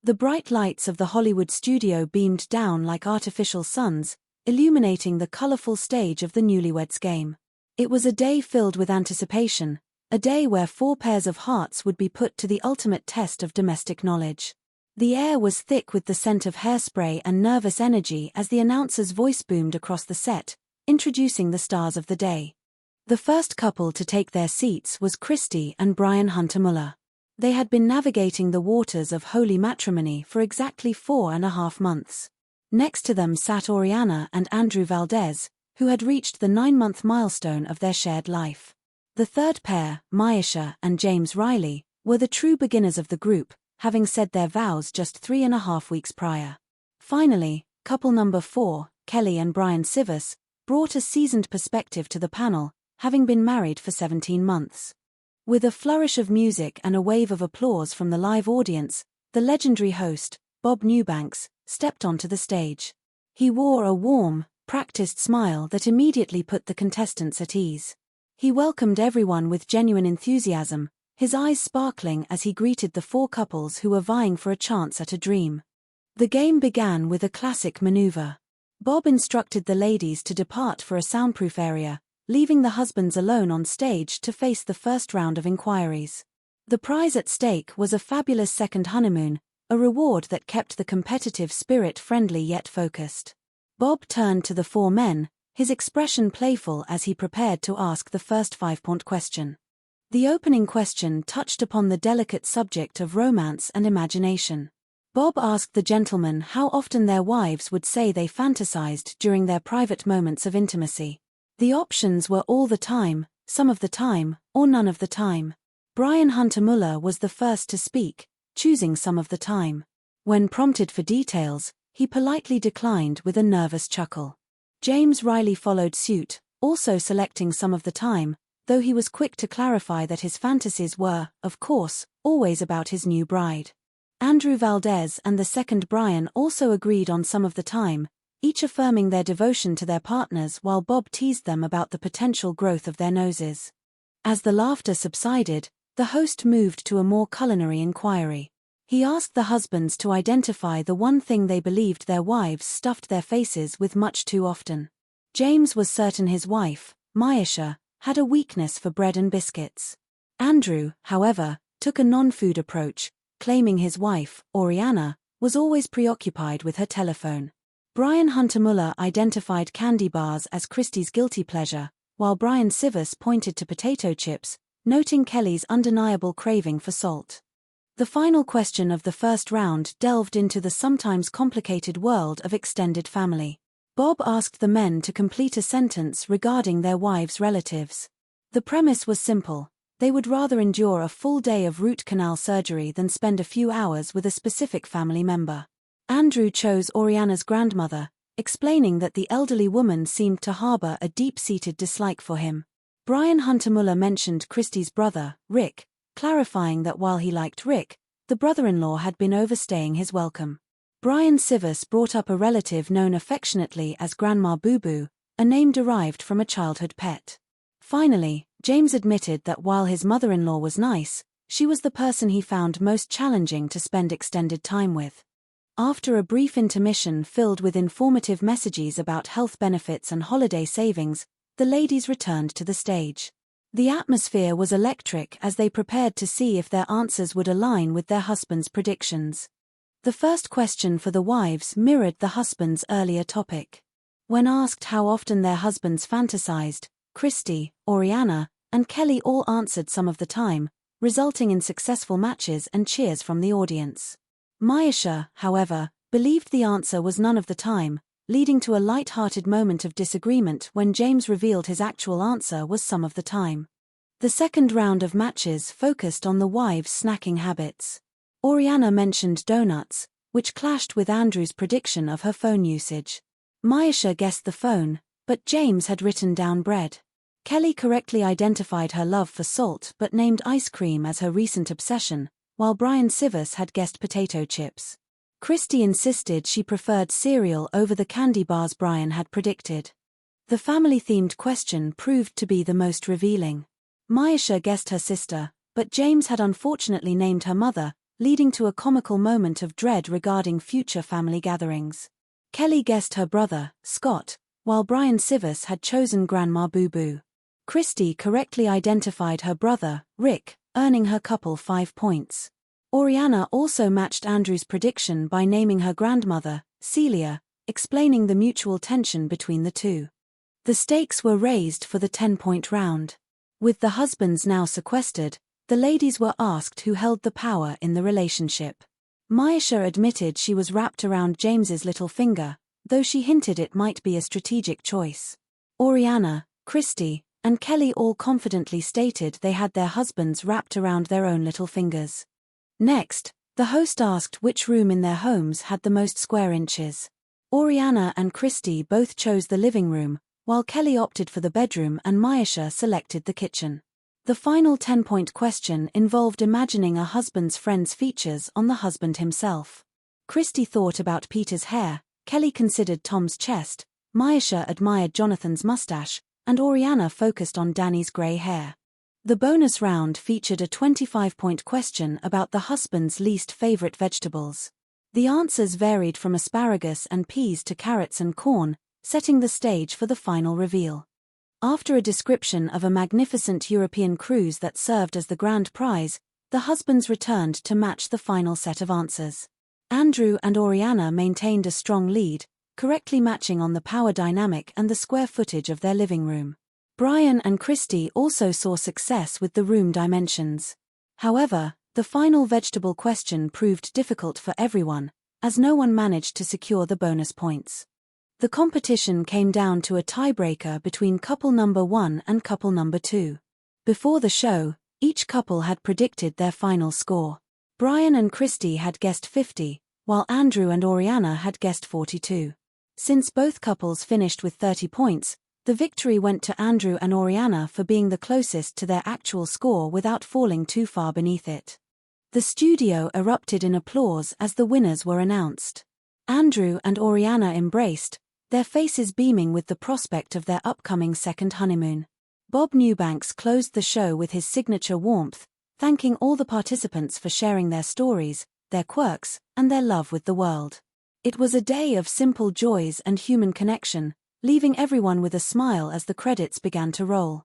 The bright lights of the Hollywood studio beamed down like artificial suns, illuminating the colorful stage of the Newlyweds game. It was a day filled with anticipation, a day where 4 pairs of hearts would be put to the ultimate test of domestic knowledge. The air was thick with the scent of hairspray and nervous energy as the announcer's voice boomed across the set, introducing the stars of the day. The first couple to take their seats was Christy and Brian Hunter Muller. They had been navigating the waters of holy matrimony for exactly 4.5 months. Next to them sat Oriana and Andrew Valdez, who had reached the 9-month milestone of their shared life. The third pair, Myesha and James Riley, were the true beginners of the group, having said their vows just 3.5 weeks prior. Finally, couple number 4, Kelly and Brian Sivas, brought a seasoned perspective to the panel, having been married for 17 months. With a flourish of music and a wave of applause from the live audience, the legendary host, Bob Newbanks, stepped onto the stage. He wore a warm, practiced smile that immediately put the contestants at ease. He welcomed everyone with genuine enthusiasm, his eyes sparkling as he greeted the 4 couples who were vying for a chance at a dream. The game began with a classic maneuver. Bob instructed the ladies to depart for a soundproof area, leaving the husbands alone on stage to face the first round of inquiries. The prize at stake was a fabulous second honeymoon, a reward that kept the competitive spirit friendly yet focused. Bob turned to the 4 men, his expression playful as he prepared to ask the first 5-point question. The opening question touched upon the delicate subject of romance and imagination. Bob asked the gentlemen how often their wives would say they fantasized during their private moments of intimacy. The options were all the time, some of the time, or none of the time. Brian Hunter Muller was the first to speak, choosing some of the time. When prompted for details, he politely declined with a nervous chuckle. James Riley followed suit, also selecting some of the time, though he was quick to clarify that his fantasies were, of course, always about his new bride. Andrew Valdez and the second Brian also agreed on some of the time, each affirming their devotion to their partners while Bob teased them about the potential growth of their noses. As the laughter subsided, the host moved to a more culinary inquiry. He asked the husbands to identify the one thing they believed their wives stuffed their faces with much too often. James was certain his wife, Myesha, had a weakness for bread and biscuits. Andrew, however, took a non-food approach, claiming his wife, Oriana, was always preoccupied with her telephone. Brian Hunter Muller identified candy bars as Christie's guilty pleasure, while Brian Sivas pointed to potato chips, noting Kelly's undeniable craving for salt. The final question of the first round delved into the sometimes complicated world of extended family. Bob asked the men to complete a sentence regarding their wives' relatives. The premise was simple: they would rather endure a full day of root canal surgery than spend a few hours with a specific family member. Andrew chose Oriana's grandmother, explaining that the elderly woman seemed to harbor a deep-seated dislike for him. Brian Hunter Muller mentioned Christie's brother, Rick, clarifying that while he liked Rick, the brother-in-law had been overstaying his welcome. Brian Sivas brought up a relative known affectionately as Grandma Boo Boo, a name derived from a childhood pet. Finally, James admitted that while his mother-in-law was nice, she was the person he found most challenging to spend extended time with. After a brief intermission filled with informative messages about health benefits and holiday savings, the ladies returned to the stage. The atmosphere was electric as they prepared to see if their answers would align with their husbands' predictions. The first question for the wives mirrored the husbands' earlier topic. When asked how often their husbands fantasized, Christy, Oriana, and Kelly all answered some of the time, resulting in successful matches and cheers from the audience. Myesha, however, believed the answer was none of the time, leading to a light-hearted moment of disagreement when James revealed his actual answer was some of the time. The second round of matches focused on the wives' snacking habits. Oriana mentioned donuts, which clashed with Andrew's prediction of her phone usage. Myesha guessed the phone, but James had written down bread. Kelly correctly identified her love for salt but named ice cream as her recent obsession, while Brian Sivas had guessed potato chips. Christy insisted she preferred cereal over the candy bars Brian had predicted. The family-themed question proved to be the most revealing. Myesha guessed her sister, but James had unfortunately named her mother, leading to a comical moment of dread regarding future family gatherings. Kelly guessed her brother, Scott, while Brian Sivers had chosen Grandma Boo Boo. Christy correctly identified her brother, Rick, earning her couple 5 points. Oriana also matched Andrew's prediction by naming her grandmother, Celia, explaining the mutual tension between the two. The stakes were raised for the 10-point round. With the husbands now sequestered, the ladies were asked who held the power in the relationship. Maisha admitted she was wrapped around James's little finger, though she hinted it might be a strategic choice. Oriana, Christy, and Kelly all confidently stated they had their husbands wrapped around their own little fingers. Next, the host asked which room in their homes had the most square inches. Oriana and Christy both chose the living room, while Kelly opted for the bedroom and Maisha selected the kitchen. The final 10-point question involved imagining a husband's friend's features on the husband himself. Christy thought about Peter's hair, Kelly considered Tom's chest, Maisha admired Jonathan's mustache, and Oriana focused on Danny's grey hair. The bonus round featured a 25-point question about the husband's least favorite vegetables. The answers varied from asparagus and peas to carrots and corn, setting the stage for the final reveal. After a description of a magnificent European cruise that served as the grand prize, the husbands returned to match the final set of answers. Andrew and Oriana maintained a strong lead, correctly matching on the power dynamic and the square footage of their living room. Brian and Christy also saw success with the room dimensions. However, the final vegetable question proved difficult for everyone, as no one managed to secure the bonus points. The competition came down to a tiebreaker between couple number 1 and couple number 2. Before the show, each couple had predicted their final score. Brian and Christy had guessed 50, while Andrew and Oriana had guessed 42. Since both couples finished with 30 points, the victory went to Andrew and Oriana for being the closest to their actual score without falling too far beneath it. The studio erupted in applause as the winners were announced. Andrew and Oriana embraced, their faces beaming with the prospect of their upcoming second honeymoon. Bob Newbanks closed the show with his signature warmth, thanking all the participants for sharing their stories, their quirks, and their love with the world. It was a day of simple joys and human connection, leaving everyone with a smile as the credits began to roll.